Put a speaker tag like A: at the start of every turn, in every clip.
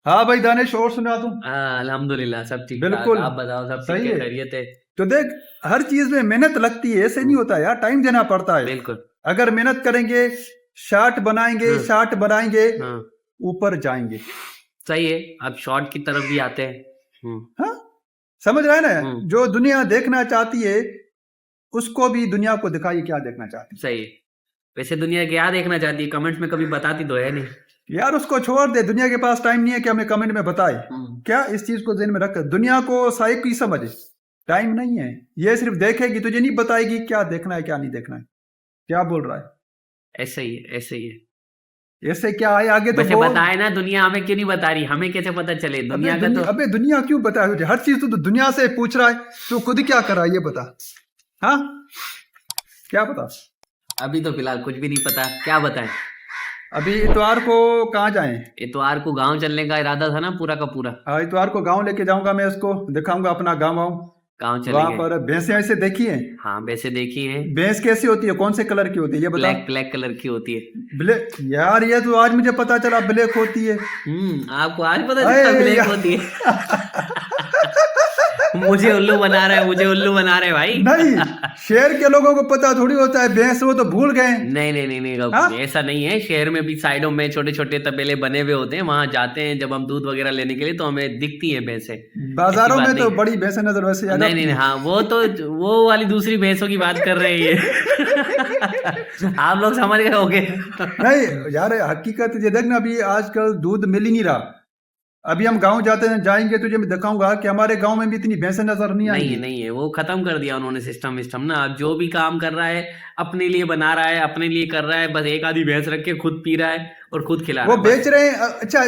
A: हाँ भाई दानिश, और सुना तुम?
B: हाँ अल्हम्दुलिल्लाह सब ठीक ठाक।
A: बिल्कुल
B: आप बताओ सब ठीक
A: सही
B: है,
A: है।
B: खैरियत है?
A: तो देख, हर चीज में मेहनत लगती है, ऐसे नहीं
B: हम्म,
A: होता यार, टाइम देना पड़ता है।
B: बिल्कुल।
A: अगर मेहनत करेंगे, शार्ट बनाएंगे,
B: हाँ
A: शार्ट बनाएंगे,
B: हाँ,
A: ऊपर जाएंगे।
B: सही है। अब शॉर्ट की तरफ भी आते हैं।
A: हाँ, समझ रहा है ना?
B: हम्म,
A: जो दुनिया देखना चाहती है, उसको भी दुनिया को दिखाइए क्या देखना चाहती
B: सही है। वैसे दुनिया क्या देखना चाहती है, कमेंट्स में कभी बताती तो है नहीं।
A: है। यार उसको छोड़ दे, दुनिया के पास टाइम नहीं है कि हमें कमेंट में बताए।
B: हम्म,
A: क्या इस चीज को ध्यान में रख, दुनिया को साइक की समझ, टाइम नहीं है। ये सिर्फ देखेगी, तुझे नहीं बताएगी क्या देखना है क्या नहीं देखना है। क्या बोल रहा है?
B: ऐसे ही है, ऐसे ही है।
A: ऐसे क्या है, आगे तो
B: वैसे
A: बोल।
B: बताए ना, दुनिया हमें क्यों नहीं बता रही, हमें कैसे पता चले दुनिया का तो।
A: अबे दुनिया क्यों बताए तुझे? हर चीज तो दुनिया से पूछ रहा है, तू खुद क्या कर रहा है ये बता। हाँ, क्या बता।
B: अभी तो फिलहाल कुछ भी नहीं पता, क्या बताएं।
A: अभी इतवार को कहाँ जाएं?
B: इतवार को गांव चलने का इरादा था ना, पूरा का पूरा।
A: इतवार को गांव लेके जाऊंगा, मैं उसको दिखाऊंगा अपना गाँव वाँव।
B: गांव
A: वहां
B: चलेंगे।
A: पर भैंसे वैसे देखी है?
B: हाँ वैसे देखी है।
A: भैंस कैसी होती है, कौन से कलर की होती है ये बता।
B: ब्लैक ब्लैक कलर की होती है।
A: ब्लैक? यार ये तो आज मुझे पता चला ब्लैक होती है।
B: आपको आज पता चला
A: अरे
B: ब्लैक
A: यार
B: होती है? मुझे उल्लू बना रहे, मुझे उल्लू बना रहे भाई।
A: नहीं, शहर के लोगों को पता थोड़ी होता है भैंस, वो तो भूल गए।
B: नहीं नहीं नहीं नहीं,
A: हाँ,
B: ऐसा नहीं है। शहर में भी साइडों में छोटे छोटे तबेले बने हुए होते हैं, वहां जाते हैं जब हम दूध वगैरह लेने के लिए, तो हमें दिखती है भैंसे। ऐसी
A: बाजारों
B: बात
A: में तो
B: नहीं।
A: बड़ी भैंसें नजर वैसे आ
B: नहीं नहीं
A: जाती
B: नहीं,
A: हैं।
B: हाँ वो तो, वो वाली दूसरी भैंसों की बात कर रहे हैं ये। आप लोग समझ गए होगे।
A: नहीं यार, हकीकत ये देखना, अभी आजकल दूध मिल ही नहीं रहा। अभी हम गांव जाते हैं, जाएंगे तुझे मैं दिखाऊंगा कि हमारे गांव में भी इतनी भैंसें नजर नहीं
B: नहीं है
A: आएंगी।
B: नहीं है, वो खत्म कर दिया उन्होंने सिस्टम विस्टम ना। अब जो भी काम कर रहा है अपने लिए बना रहा है, अपने लिए कर रहा है, बस एक आधी भैंस रख के खुद पी रहा है और खुद खिला
A: वो
B: रहा है
A: बेच
B: बस।
A: रहे हैं। अच्छा,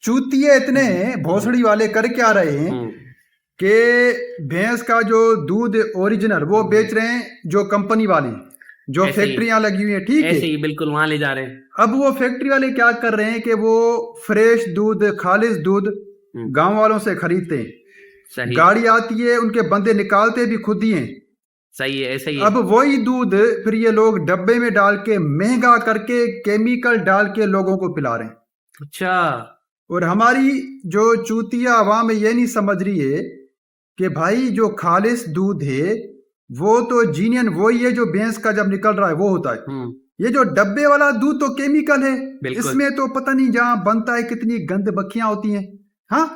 A: चूतिए इतने हैं
B: हम्म
A: भोसड़ी वाले, कर क्या रहे हैं
B: हम्म,
A: कि भैंस का जो दूध ओरिजिनल वो
B: हम्म,
A: बेच रहे हैं, जो कंपनी वाली, जो
B: ऐसे ही,
A: फैक्ट्रियां लगी हुई हैं, ठीक है।
B: ऐसे ही बिल्कुल वहां ले जा रहे हैं।
A: अब वो फैक्ट्री वाले क्या कर रहे हैं कि वो फ्रेश दूध, खालिश दूध
B: हम्म,
A: गांव वालों से खरीदते हैं।
B: सही,
A: गाड़ी आती है, उनके बंदे निकालते भी खुद ही हैं।
B: सही है, ऐसे ही है।
A: अब वही दूध फिर ये लोग डब्बे में डाल के महंगा करके केमिकल डाल के लोगों को पिला रहे हैं।
B: अच्छा।
A: और हमारी जो चूतिया आवाम ये नहीं समझ रही है कि भाई जो खालिश दूध है वो तो जीनियन वही है जो भैंस का जब निकल रहा है वो होता है।
B: हम्म,
A: ये जो डब्बे वाला दूध तो केमिकल है।
B: बिल्कुल।
A: इसमें तो पता नहीं जहां बनता है कितनी गंद बखियां होती हैं। हाँ,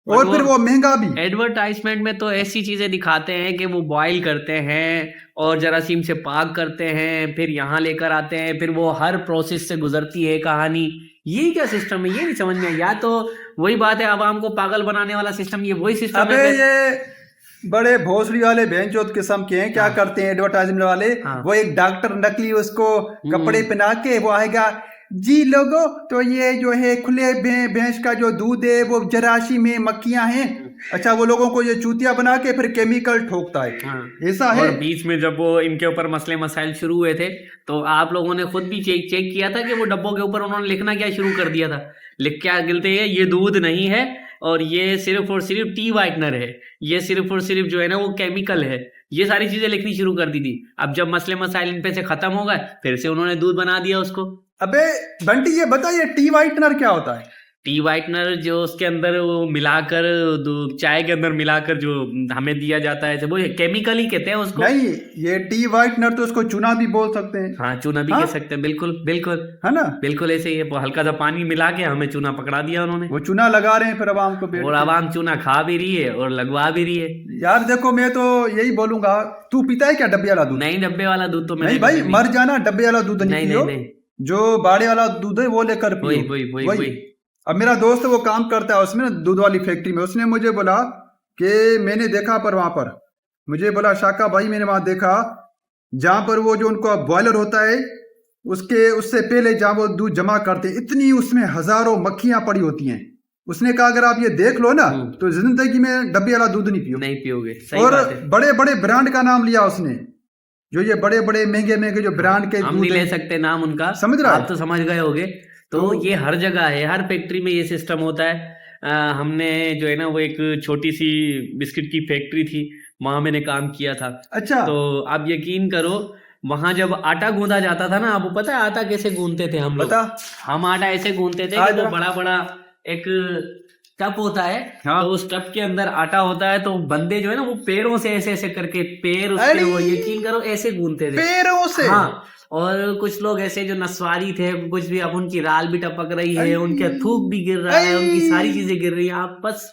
B: बट
A: और
B: वो
A: फिर वो महंगा भी।
B: एडवर्टाइजमेंट में तो ऐसी चीजें दिखाते हैं कि वो बॉईल करते हैं और जरासीम से पाक करते हैं, फिर यहाँ लेकर आते हैं, फिर वो हर प्रोसेस से गुजरती है कहानी। ये क्या सिस्टम है, ये नहीं समझ में आया। या तो वही बात है, आवाम को पागल बनाने वाला सिस्टम, ये वही सिस्टम है
A: अबे
B: फिर।
A: ये बड़े भोसड़ी वाले बेंचोत किस्म के हैं, क्या
B: हाँ
A: करते हैं एडवर्टाइजमेंट वाले।
B: हाँ,
A: वो एक डॉक्टर नकली उसको कपड़े
B: हम्म,
A: पहना के वो आएगा, जी लोगो तो ये जो है खुले भैंस का जो दूध है वो जरासी में मक्खियां हैं।
B: हम्म,
A: अच्छा, वो लोगों को ये चूतिया बना के फिर केमिकल ठोकता है,
B: हाँ।
A: ऐसा है।
B: और बीच में जब वो इनके ऊपर मसले मसाइल शुरू हुए थे, तो आप लोगों ने खुद भी चेक चेक किया था कि वो डब्बों के ऊपर उन्होंने लिखना क्या शुरू कर दिया था। लिख क्या गिलते हैं, ये दूध नहीं है और ये सिर्फ और सिर्फ टी वाइटनर है, ये सिर्फ और सिर्फ जो है ना वो केमिकल है। ये सारी चीजें लिखनी शुरू कर दी थी। अब जब मसले मसाइल इन पे से खत्म हो गए, फिर से उन्होंने दूध बना दिया उसको।
A: अबे बंटी, ये बताइए टी वाइटनर क्या होता है?
B: टी वाइटनर जो उसके अंदर वो मिलाकर, चाय के अंदर मिलाकर जो हमें दिया जाता है, वो केमिकल ही कहते हैं उसको।
A: नहीं, ये टी वाइटनर तो उसको चूना भी बोल सकते हैं।
B: हाँ चूना भी
A: हाँ,
B: कह सकते हैं, बिल्कुल बिल्कुल।
A: है ना?
B: बिल्कुल ऐसे ही है, वो हल्का सा पानी मिला के हमें चूना पकड़ा दिया उन्होंने।
A: वो चूना लगा रहे हैं फिर आवाम को
B: और
A: बैठ
B: आवाम चूना खा भी रही है और लगवा भी रही है।
A: के। यार देखो, मैं तो यही बोलूंगा, तू पीता है क्या डब्बे वाला दूध?
B: नहीं, डब्बे वाला दूध तो मैंने
A: नहीं भाई,
B: कभी
A: मर
B: नहीं।
A: जाना, डब्बे वाला दूध नहीं
B: नहीं
A: पियो।
B: नहीं नहीं,
A: जो बाड़े वाला दूध है वो लेकर
B: वही
A: पियो।
B: वही वही
A: वही।
B: वही।
A: अब मेरा दोस्त वो काम करता है उसमें ना, दूध वाली फैक्ट्री में। उसने मुझे बोला कि मैंने देखा पर वहां पर, मुझे बोला शाका भाई मैंने वहां देखा जहां पर वो जो उनका बॉयलर होता है, उसके उससे पहले जहां वो दूध जमा करते हैं, इतनी उसमें हजारों मक्खियां पड़ी होती हैं। उसने कहा अगर आप ये देख लो ना तो जिंदगी में डब्बे वाला दूध नहीं पियो।
B: नहीं पियोगे, सही
A: और
B: बात है।
A: बड़े बड़े ब्रांड का नाम लिया उसने, जो ये बड़े बड़े महंगे महंगे जो ब्रांड के
B: हम
A: दूध
B: नहीं ले
A: हैं।
B: सकते नाम उनका,
A: समझ रहा
B: आप
A: है?
B: तो समझ गए होगे। तो
A: तो
B: ये हर जगह है, हर फैक्ट्री में ये सिस्टम होता है। हमने जो है ना वो एक छोटी सी बिस्किट की फैक्ट्री थी, वहां मैंने काम किया था।
A: अच्छा,
B: तो आप यकीन करो, वहां जब आटा गूंदा जाता था ना, आपको पता है आटा कैसे गूंदते थे हम लोग?
A: बता।
B: हम आटा ऐसे गूंदते थे
A: आ
B: कि वो
A: जरा।
B: बड़ा बड़ा एक टप होता है,
A: हाँ।
B: तो उस टप के अंदर आटा होता है, तो बंदे जो है ना वो पैरों से ऐसे ऐसे करके पैर उसके
A: अरे!
B: वो यकीन करो ऐसे गूंथते थे
A: पैरों से।
B: हाँ। और कुछ लोग ऐसे जो नस्वारी थे, कुछ भी, अब उनकी राल भी टपक रही है,
A: अरे!
B: उनके थूक भी गिर रहा है, उनकी
A: अरे!
B: सारी चीजें गिर रही है। आप बस,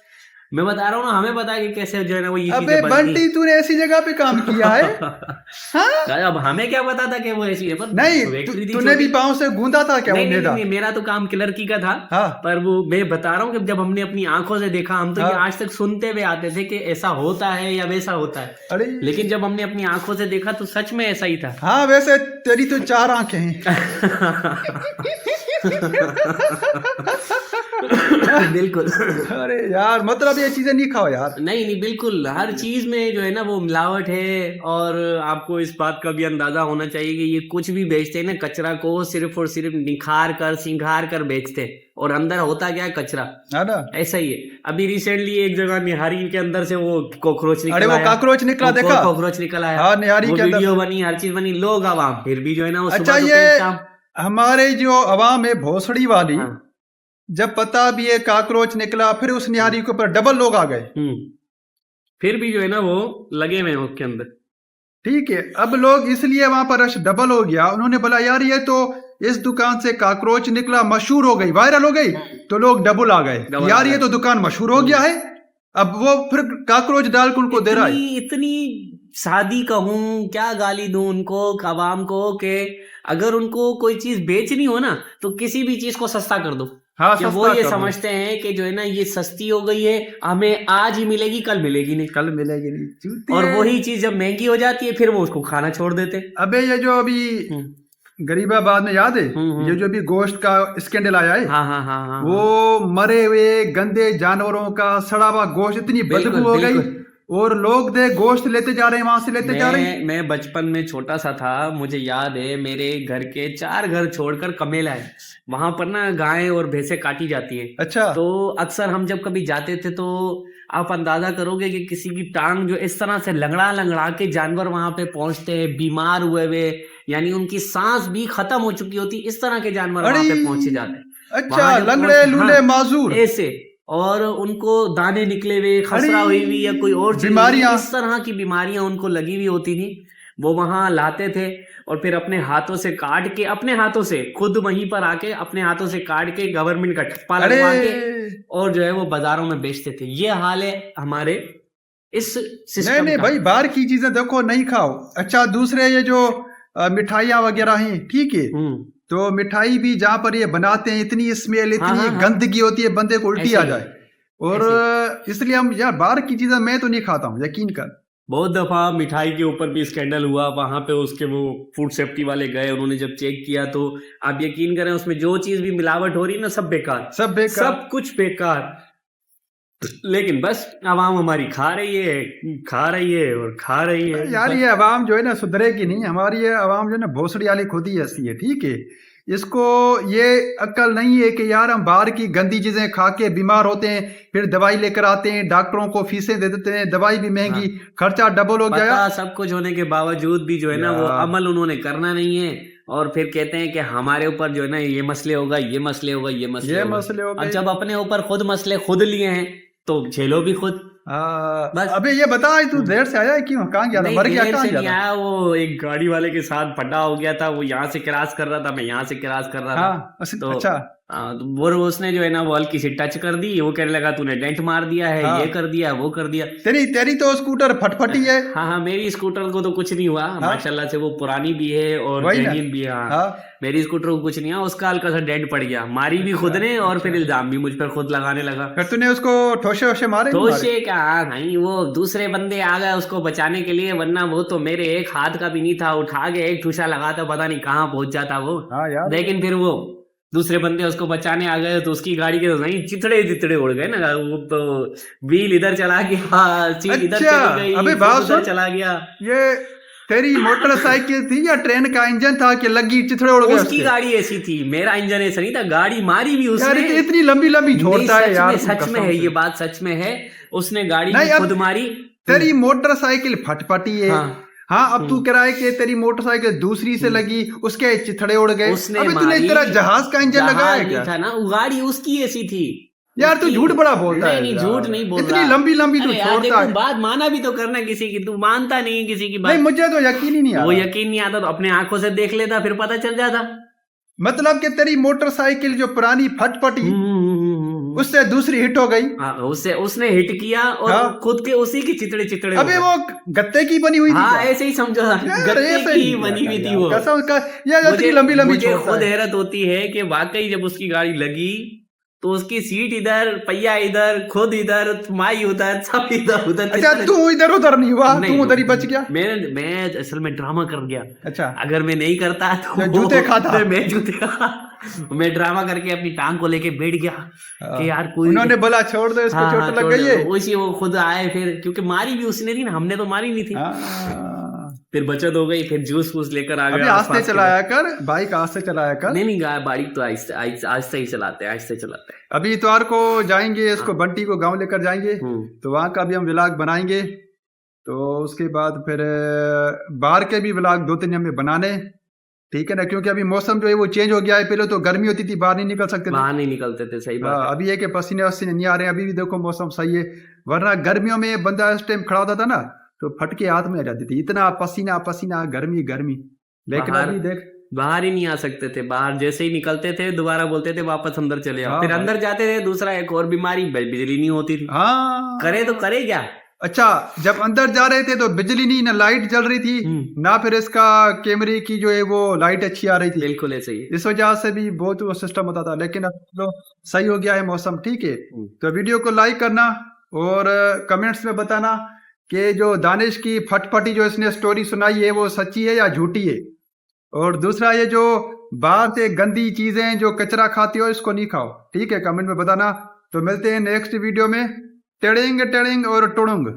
B: मैं बता रहा हूँ ना, हमें पता है कि कैसे जो है ना वो ये
A: अबे
B: चीजें बनती
A: बंटी, तूने ऐसी जगह पे काम किया है? हाँ?
B: अब हमें क्या पता था कि वो ऐसी है, पर
A: नहीं,
B: फैक्ट्री थी
A: तूने भी
B: छोटी।
A: पाँव से गूंदा था क्या वो
B: नहीं, नहीं,
A: मैदा?
B: नहीं, मेरा तो काम क्लर्की का था।
A: हाँ।
B: पर वो मैं बता रहा हूँ कि जब हमने अपनी आंखों से देखा, हम तो ये
A: हाँ।
B: आज तक सुनते हुए आते थे कि ऐसा होता है या वैसा होता है,
A: अरे!
B: लेकिन जब हमने अपनी आंखों से देखा तो सच में ऐसा ही था।
A: हाँ, वैसे तेरी तो 4 आंखें हैं।
B: बिल्कुल।
A: अरे यार, मतलब ये चीजें नहीं खाओ यार।
B: नहीं, नहीं, बिल्कुल हर चीज में जो है ना वो मिलावट है। और आपको इस बात का भी अंदाजा होना चाहिए कि ये कुछ भी बेचते हैं ना, कचरा को सिर्फ और सिर्फ निखार कर सिंगार कर बेचते हैं, और अंदर होता क्या है, कचरा।
A: है ना?
B: ऐसा ही है। अभी रिसेंटली एक जगह निहारी के अंदर से वो कॉकरोच निकला
A: अरे वो
B: आया।
A: कॉकरोच निकला, देखा?
B: कॉकरोच निकल आया।
A: हाँ, निहारी
B: वो
A: के अंदर
B: वीडियो
A: से।
B: बनी, हर चीज बनी, लोग आवाम फिर भी जो है ना वो
A: अच्छा,
B: सुबह
A: ये
B: दोपहर शाम।
A: हमारे जो अवाम है भोसड़ी वाली,
B: हाँ।
A: जब पता भी ये कॉकरोच निकला, फिर उस निहारी के ऊपर डबल लोग आ गए।
B: फिर भी जो है ना वो लगे हुए हैं उसके अंदर।
A: ठीक है, अब लोग इसलिए वहां पर रश डबल हो गया, उन्होंने बोला यार ये तो इस दुकान से कॉकरोच निकला, मशहूर हो गई, वायरल हो गई, तो लोग डबल आ गए
B: डबल
A: यार
B: आ
A: ये
B: गए।
A: तो दुकान मशहूर हो गया है। अब वो फिर कॉकरोच डाल के उनको दे रहा है।
B: इतनी शादी कहूँ क्या, गाली दूं उनको, आवाम को, कि अगर उनको कोई चीज बेचनी हो ना तो किसी भी चीज को सस्ता कर दो।
A: हाँ,
B: कि वो
A: सस्ता
B: ये
A: कर दो।
B: समझते हैं कि जो है ना ये सस्ती हो गई है, हमें आज ही मिलेगी, कल मिलेगी नहीं।
A: कल मिलेगी नहीं, चूतिए।
B: और वही चीज जब महंगी हो जाती है फिर वो उसको खाना छोड़ देते।
A: अबे ये जो अभी गरीबाबाद में याद है, ये जो अभी गोश्त का स्कैंडल आया है,
B: हाँ, हाँ, हाँ, हाँ,
A: वो मरे हुए गंदे जानवरों का सड़ा हुआ गोश्त, इतनी
B: बिल्कुल,
A: बदबू हो गई,
B: बिल्कुल।
A: और लोग दे गोश्त लेते जा रहे हैं, वहां से लेते जा रहे हैं।
B: मैं बचपन में छोटा सा था, मुझे याद है मेरे घर के 4 घर छोड़कर कमेला है, वहां पर ना गायें और भैंसें काटी जाती है।
A: अच्छा।
B: तो अक्सर हम जब कभी जाते थे तो आप अंदाजा करोगे कि किसी की टांग जो इस तरह से लंगड़ा लंगड़ा के जानवर वहां पे पहुंचते हैं, बीमार हुए हुए, यानी उनकी सांस भी खत्म हो चुकी होती, इस तरह के जानवर वहां पे पहुंचे जाते हैं।
A: अच्छा,
B: वहां जब
A: लंगड़े
B: पहुंच-
A: लूले
B: हाँ,
A: माजूर
B: ऐसे, और उनको दाने निकले हुए, खसरा हुई हुई या कोई और चीज,
A: बीमारियां।
B: इस तरह की बीमारियां उनको लगी हुई होती थी। वो वहां लाते थे और फिर अपने हाथों से काट के, अपने हाथों से खुद वहीं पर आके अपने हाथों से काट के गवर्नमेंट का ठप्पा
A: अरे
B: लगवा के और जो है वो बाजारों में बेचते थे। ये हाल है हमारे इस
A: नहीं
B: सिस्टम
A: नहीं
B: का।
A: भाई, बाहर की चीजें देखो नहीं खाओ। अच्छा, दूसरे ये जो मिठाइयाँ वगैरह हैं, ठीक है, तो मिठाई भी जहाँ पर ये बनाते हैं, इतनी स्मेल, इतनी
B: हाँ, हाँ।
A: गंदगी होती है, बंदे को उल्टी
B: ऐसे
A: आ
B: ही,
A: जाए। और इसलिए हम यार बाहर की चीजें मैं तो नहीं खाता हूँ, यकीन कर।
B: बहुत दफा मिठाई के ऊपर भी स्कैंडल हुआ, वहां पे उसके वो फूड सेफ्टी वाले गए, उन्होंने जब चेक किया तो आप यकीन करें उसमें जो चीज भी मिलावट हो रही है ना, सब बेकार,
A: सब बेकार।
B: सब कुछ बेकार। लेकिन बस आवाम हमारी खा रही है, खा रही है और खा रही है।
A: यार
B: बस।
A: ये अवाम जो है ना सुधरेगी नहीं, हमारी ये अवाम जो है ना भोसड़ी वाली खुद ही ऐसी है, ठीक है। इसको ये अक्ल नहीं है कि यार हम बाहर की गंदी चीजें खा के बीमार होते हैं, फिर दवाई लेकर आते हैं, डॉक्टरों को फीसें दे देते हैं, दवाई भी महंगी, खर्चा डबल हो गया।
B: पता सब कुछ होने के बावजूद भी जो है ना वो अमल उन्होंने करना नहीं है, और फिर कहते हैं कि हमारे ऊपर जो है ना ये मसले होगा, ये मसले होगा, ये मसले
A: हो
B: होगा।
A: गए।
B: अब जब अपने ऊपर खुद मसले खुद लिए हैं तो झेलो भी खुद। बस।
A: अबे ये बता, तू देर से आया है क्यों? कहाँ गया था? मर गया? कहाँ गया था?
B: आया, वो एक गाड़ी वाले के साथ फटा हो गया था, वो यहाँ से क्रॉस कर रहा था, मैं यहाँ से क्रॉस कर रहा था। तो
A: अच्छा,
B: तो वो उसने जो है ना वो हल्की सी टच कर दी, वो कहने लगा तूने डेंट मार दिया है, ये कर दिया, वो कर दिया।
A: तेरी तो स्कूटर फटफटी है।
B: हाँ, मेरी स्कूटर को तो कुछ नहीं हुआ, माशाल्लाह से वो पुरानी भी है और जेन्युइन भी है। मेरी स्कूटर को कुछ नहीं हुआ, उसका हल्का सा डेंट पड़ गया, मारी भी खुद ने और फिर इल्जाम भी मुझ पर खुद लगाने लगा।
A: फिर तूने उसको ठोसे वोसे मारे?
B: ठोसे क्या नहीं, वो दूसरे बंदे आ गए उसको बचाने के लिए, वरना वो तो मेरे एक हाथ का भी नहीं था, उठा के एक ठूसा लगाता पता नहीं कहाँ पहुंच जाता वो। लेकिन फिर वो दूसरे बंदे उसको बचाने आ गए तो उसकी गाड़ी के तो नहीं चितड़े उड़ गए ना, वो तो व्हील इधर चला गया, सीट इधर चली गई,
A: अबे उधर
B: चला गया।
A: ये तेरी मोटरसाइकिल थी या ट्रेन का इंजन था कि लगी चिथड़े उड़ गए?
B: उसकी गाड़ी ऐसी थी, मेरा इंजन ऐसा नहीं था, गाड़ी मारी भी उसने।
A: यार इतनी लंबी छोड़ता है यार।
B: सच में है, ये बात सच में है, उसने गाड़ी खुद मारी।
A: तेरी मोटरसाइकिल फटफटी है। हाँ, अब तू कह रहा है कि तेरी मोटरसाइकिल दूसरी से लगी, उसके चिथड़े उड़ गए। अबे तूने तेरा जहाज का इंजन लगाया क्या?
B: था ना, वो गाड़ी उसकी ऐसी थी।
A: यार तू झूठ बड़ा बोलता है
B: नहीं
A: यार।
B: झूठ नहीं बोल
A: इतनी
B: रहा।
A: लंबी लंबी तू
B: अरे यार
A: छोड़ता
B: देखो
A: है।
B: बात माना भी तो करना किसी की, तू मानता नहीं है किसी की
A: नहीं
B: बात।
A: मुझे तो यकीन ही नहीं आ
B: वो
A: रहा।
B: यकीन नहीं आता तो अपने आंखों से देख लेता, फिर पता चल जाता।
A: मतलब कि तेरी मोटरसाइकिल जो पुरानी फटफटी उससे दूसरी हिट हो गई।
B: हाँ, उसने हिट किया और
A: हाँ।
B: खुद के उसी की चितड़े चितड़े
A: अबे
B: हो
A: वो गत्ते की बनी हुई
B: गए।
A: थी
B: हाँ
A: क्या?
B: ऐसे ही समझो,
A: यार,
B: गत्ते
A: ऐसे
B: की
A: ही
B: बनी हुई
A: यार,
B: थी वो।
A: कसम का यार इतनी लंबी लंबी
B: मुझे
A: छोड़ता
B: खुद
A: है।
B: हैरत होती है कि वाकई जब उसकी गाड़ी लगी तो उसकी सीट इधर, पहिया इधर, खुद इधर, माई उधर, सब इधर उधर।
A: अच्छा तू इधर उधर नहीं हुआ,
B: नहीं,
A: तू उधर ही बच गया।
B: मैं असल में ड्रामा कर गया।
A: अच्छा
B: अगर मैं नहीं करता तो
A: तो जूते खाता।
B: मैं जूते खाता। मैं ड्रामा करके अपनी टांग को लेके बैठ गया कि यार कोई
A: उन्होंने बोला छोड़ दो इसको,
B: हाँ,
A: चोट
B: हाँ,
A: लग
B: छोड़
A: गई है।
B: दो। उसी वो खुद आए फिर, क्योंकि मारी भी उसने थी ना, हमने तो मारी नहीं थी।
A: हाँ।
B: फिर बचत हो गई, फिर जूस वूस लेकर आ
A: अभी
B: गया
A: आस्ते
B: आसपास के
A: चलाया कर, बाइक आस्ते चलाया
B: लोग।
A: कर।
B: नहीं गाय बाइक तो आहिस्ते आहिस्ते ही चलाते हैं, आहिस्ते चलाते हैं।
A: अभी इतवार को जाएंगे, इसको बंटी को गांव लेकर जाएंगे, तो वहां का भी हम व्लॉग बनाएंगे। तो उसके बाद फिर बाहर के भी व्लॉग 2-3 हमें बनाने, ठीक है ना, क्योंकि अभी मौसम जो है वो चेंज हो गया है। पहले तो गर्मी होती थी, बाहर नहीं निकल सकते थे।
B: बाहर नहीं निकलते थे, सही बात है।
A: अभी है कि पसीने वसीने नहीं आ रहे हैं। अभी भी देखो मौसम सही है, वरना गर्मियों में बंदा इस टाइम खड़ा होता था ना तो फटके हाथ में आ जाती थी, इतना पसीना पसीना, गर्मी गर्मी। लेकिन
B: बाहर
A: अभी देख
B: बाहर ही नहीं आ सकते थे। बाहर जैसे ही निकलते थे दोबारा बोलते थे वापस अंदर चले आओ।
A: हाँ
B: फिर
A: भाई।
B: अंदर जाते थे, दूसरा एक और बीमारी, बिजली नहीं होती थी।
A: हाँ
B: करे तो करे क्या।
A: अच्छा, जब अंदर जा रहे थे तो बिजली नहीं, ना लाइट जल रही थी, ना फिर इसका कैमरे की जो है वो लाइट अच्छी आ रही थी।
B: बिल्कुल ऐसे ही।
A: इस वजह से भी बहुत वो सिस्टम होता था। लेकिन अब तो सही हो गया है मौसम, ठीक है। तो वीडियो को लाइक करना और कमेंट्स में बताना कि जो दानिश की फटफटी जो इसने स्टोरी सुनाई है वो सच्ची है या झूठी है। और दूसरा, ये जो बाहर से गंदी चीजें जो कचरा खाती हो इसको नहीं खाओ, ठीक है, कमेंट में बताना। तो मिलते हैं नेक्स्ट वीडियो में। टेड़िंग टेड़िंग और टुड़ुंग।